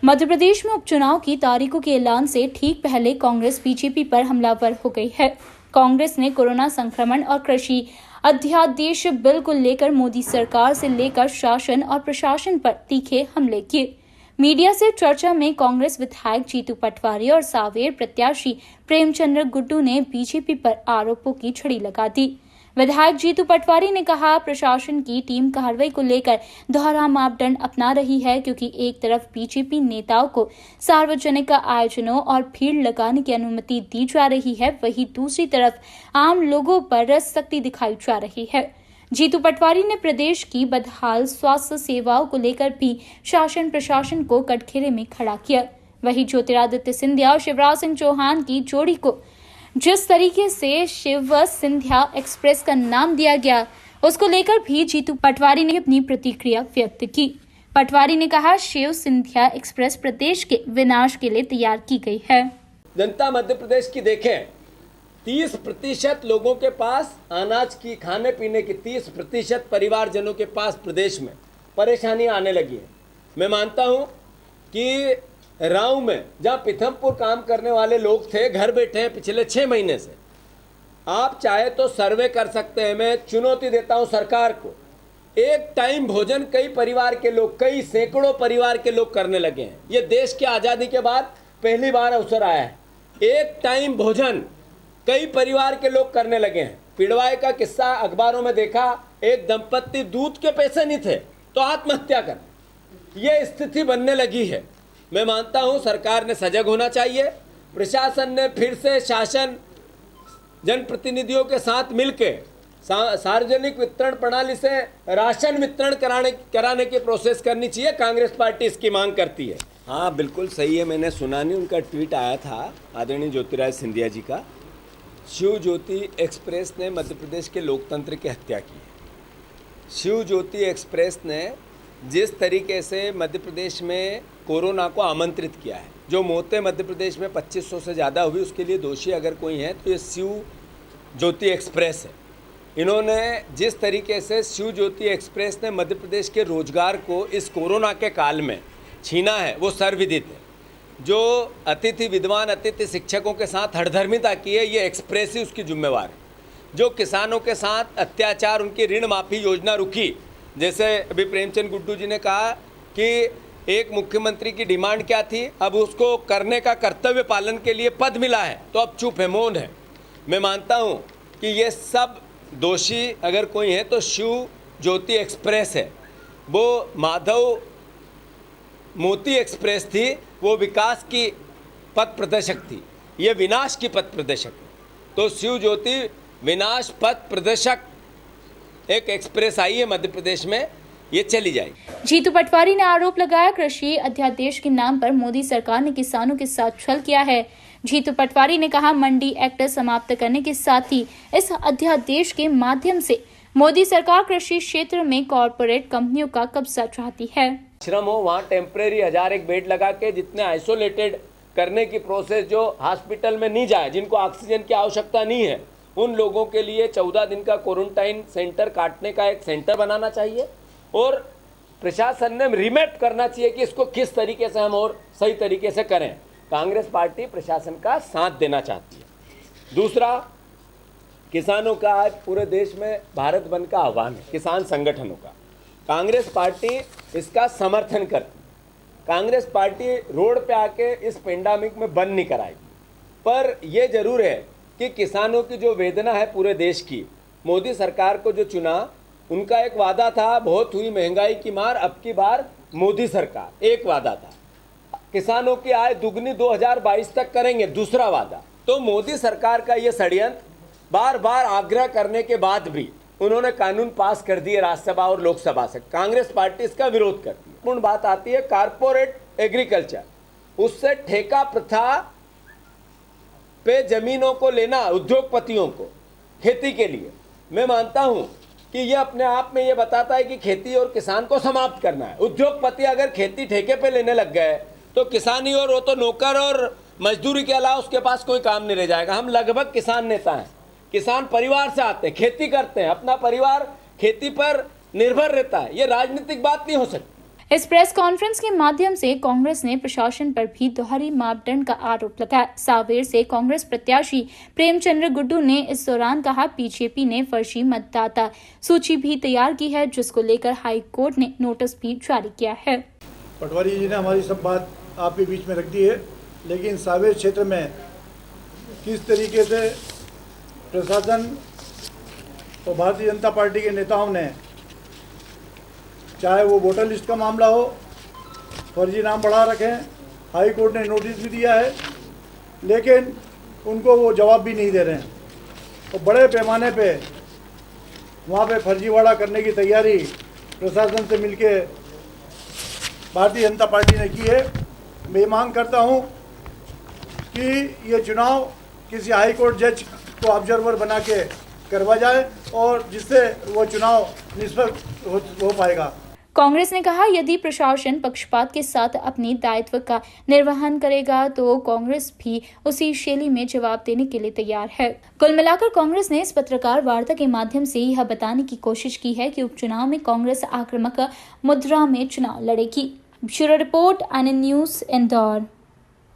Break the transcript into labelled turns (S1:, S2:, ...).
S1: मध्य प्रदेश में उपचुनाव की तारीखों के ऐलान से ठीक पहले कांग्रेस बीजेपी पर हमलावर हो गई है। कांग्रेस ने कोरोना संक्रमण और कृषि अध्यादेश बिल को लेकर मोदी सरकार से लेकर शासन और प्रशासन पर तीखे हमले किए। मीडिया से चर्चा में कांग्रेस विधायक जीतू पटवारी और सांवेर प्रत्याशी प्रेमचंद्र गुड्डू ने बीजेपी पर आरोपों की छड़ी लगा दी। विधायक जीतू पटवारी ने कहा, प्रशासन की टीम कार्रवाई को लेकर दोहरा मापदंड अपना रही है, क्योंकि एक तरफ बीजेपी नेताओं को सार्वजनिक आयोजनों और भीड़ लगाने की अनुमति दी जा रही है, वहीं दूसरी तरफ आम लोगों पर सख्ती दिखाई जा रही है। जीतू पटवारी ने प्रदेश की बदहाल स्वास्थ्य सेवाओं को लेकर भी शासन प्रशासन को कटघरे में खड़ा किया। वहीं ज्योतिरादित्य सिंधिया और शिवराज सिंह चौहान की जोड़ी को जिस तरीके से शिव सिंधिया एक्सप्रेस का नाम दिया गया, उसको लेकर भी जीतू पटवारी ने अपनी प्रतिक्रिया व्यक्त की। पटवारी ने कहा, शिव सिंधिया एक्सप्रेस प्रदेश के विनाश के लिए तैयार की गई है।
S2: जनता मध्य प्रदेश की देखें, 30% लोगों के पास अनाज की खाने पीने की 30% परिवारजनों के पास प्रदेश में परेशानियां आने लगी है। मैं मानता हूं कि राव में जहां पिथमपुर काम करने वाले लोग थे, घर बैठे हैं पिछले 6 महीने से। आप चाहे तो सर्वे कर सकते हैं। मैं चुनौती देता हूं सरकार को। एक टाइम भोजन कई परिवार के लोग, कई सैकड़ों परिवार के लोग करने लगे हैं। ये देश की आज़ादी के बाद पहली बार अवसर आया है। एक टाइम भोजन कई परिवार के लोग करने लगे हैं। पिड़वाई का किस्सा अखबारों में देखा, एक दंपत्ति दूध के पैसे नहीं थे तो आत्महत्या कर, ये स्थिति बनने लगी है। मैं मानता हूं सरकार ने सजग होना चाहिए। प्रशासन ने फिर से शासन जनप्रतिनिधियों के साथ मिलकर सार्वजनिक वितरण प्रणाली से राशन वितरण कराने की प्रोसेस करनी चाहिए। कांग्रेस पार्टी इसकी मांग करती है। हाँ, बिल्कुल सही है। मैंने सुना नहीं, उनका ट्वीट आया था आदरणीय ज्योतिरादित्य सिंधिया जी का। शिव ज्योति एक्सप्रेस ने मध्य प्रदेश के लोकतंत्र की हत्या की है। शिव ज्योति एक्सप्रेस ने जिस तरीके से मध्य प्रदेश में कोरोना को आमंत्रित किया है, जो मौतें मध्य प्रदेश में 2500 से ज़्यादा हुई, उसके लिए दोषी अगर कोई है तो ये शिव ज्योति एक्सप्रेस है। इन्होंने जिस तरीके से शिव ज्योति एक्सप्रेस ने मध्य प्रदेश के रोजगार को इस कोरोना के काल में छीना है, वो सर्वविदित है। जो विद्वान अतिथि शिक्षकों के साथ हठधर्मिता की है, ये एक्सप्रेस ही उसकी जिम्मेवार है। जो किसानों के साथ अत्याचार, उनकी ऋण माफ़ी योजना रुकी, जैसे अभी प्रेमचंद गुड्डू जी ने कहा कि एक मुख्यमंत्री की डिमांड क्या थी, अब उसको करने का कर्तव्य पालन के लिए पद मिला है तो अब चुप है, मौन है। मैं मानता हूं कि ये सब दोषी अगर कोई है तो शिव ज्योति एक्सप्रेस है। वो माधव मोती एक्सप्रेस थी, वो विकास की पथ प्रदर्शक थी, ये विनाश की पथ प्रदर्शक है। तो शिव ज्योति विनाश पथ प्रदर्शक एक एक्सप्रेस आई है मध्य प्रदेश में, ये चली जाएगी।
S1: जीतू पटवारी ने आरोप लगाया, कृषि अध्यादेश के नाम पर मोदी सरकार ने किसानों के साथ छल किया है। जीतू पटवारी ने कहा, मंडी एक्ट समाप्त करने के साथ ही इस अध्यादेश के माध्यम से मोदी सरकार कृषि क्षेत्र में कॉरपोरेट कंपनियों का कब्जा चाहती है।
S2: श्रम हो, वहाँ टेम्परेरी 1001 बेड लगा के जितने आइसोलेटेड करने की प्रोसेस, जो हॉस्पिटल में नहीं जाए, जिनको ऑक्सीजन की आवश्यकता नहीं है, उन लोगों के लिए 14 दिन का क्वारंटाइन सेंटर काटने का एक सेंटर बनाना चाहिए। और प्रशासन ने रिमेट करना चाहिए कि इसको किस तरीके से हम और सही तरीके से करें। कांग्रेस पार्टी प्रशासन का साथ देना चाहती है। दूसरा, किसानों का आज पूरे देश में भारत बंद का आह्वान है, किसान संगठनों का। कांग्रेस पार्टी इसका समर्थन करती। कांग्रेस पार्टी रोड पे आके इस पेंडेमिक में बंद नहीं कराएगी, पर यह जरूर है कि किसानों की जो वेदना है पूरे देश की, मोदी सरकार को जो चुना, उनका एक वादा था, बहुत हुई महंगाई की मार, अब की बार मोदी सरकार, एक वादा था किसानों की आय दुगनी 2022 तक करेंगे, दूसरा वादा। तो मोदी सरकार का ये षड्यंत्र, बार बार आग्रह करने के बाद भी उन्होंने कानून पास कर दिए राज्यसभा और लोकसभा से। कांग्रेस पार्टी इसका विरोध करती है। पूर्ण बात आती है कारपोरेट एग्रीकल्चर, उससे ठेका प्रथा पे जमीनों को लेना उद्योगपतियों को खेती के लिए। मैं मानता हूं कि यह अपने आप में यह बताता है कि खेती और किसान को समाप्त करना है। उद्योगपति अगर खेती ठेके पे लेने लग गए तो किसानी और वो तो नौकर और मजदूरी के अलावा उसके पास कोई काम नहीं रह जाएगा। हम लगभग किसान नेता हैं, किसान परिवार से आते हैं, खेती करते हैं, अपना परिवार खेती पर निर्भर रहता है। ये राजनीतिक बात नहीं हो सकती।
S1: इस प्रेस कॉन्फ्रेंस के माध्यम से कांग्रेस ने प्रशासन पर भी दोहरी मापदंड का आरोप लगाया। सावेर से कांग्रेस प्रत्याशी प्रेमचंद्र गुड्डू ने इस दौरान कहा, बीजेपी ने फर्जी मतदाता सूची भी तैयार की है, जिसको लेकर हाई कोर्ट ने नोटिस भी जारी किया है।
S3: पटवारी जी ने हमारी सब बात आपके बीच में रख दी है, लेकिन सावेर क्षेत्र में किस तरीके से प्रशासन और भारतीय जनता पार्टी के नेताओं ने, चाहे वो वोटर लिस्ट का मामला हो, फर्जी नाम बढ़ा रखे, हाई कोर्ट ने नोटिस भी दिया है, लेकिन उनको वो जवाब भी नहीं दे रहे हैं। तो बड़े पैमाने पे वहाँ पे फर्जीवाड़ा करने की तैयारी प्रशासन से मिलके भारतीय जनता पार्टी ने की है। मैं मांग करता हूँ कि ये चुनाव किसी हाई कोर्ट जज को ऑब्जर्वर बना के करवा जाए और जिससे वो चुनाव निष्पक्ष हो पाएगा।
S1: कांग्रेस ने कहा, यदि प्रशासन पक्षपात के साथ अपनी दायित्व का निर्वहन करेगा तो कांग्रेस भी उसी शैली में जवाब देने के लिए तैयार है। कुल मिलाकर कांग्रेस ने इस पत्रकार वार्ता के माध्यम से यह बताने की कोशिश की है कि उपचुनाव में कांग्रेस आक्रामक मुद्रा में चुनाव लड़ेगी। Bureau report, ANN news, Indore.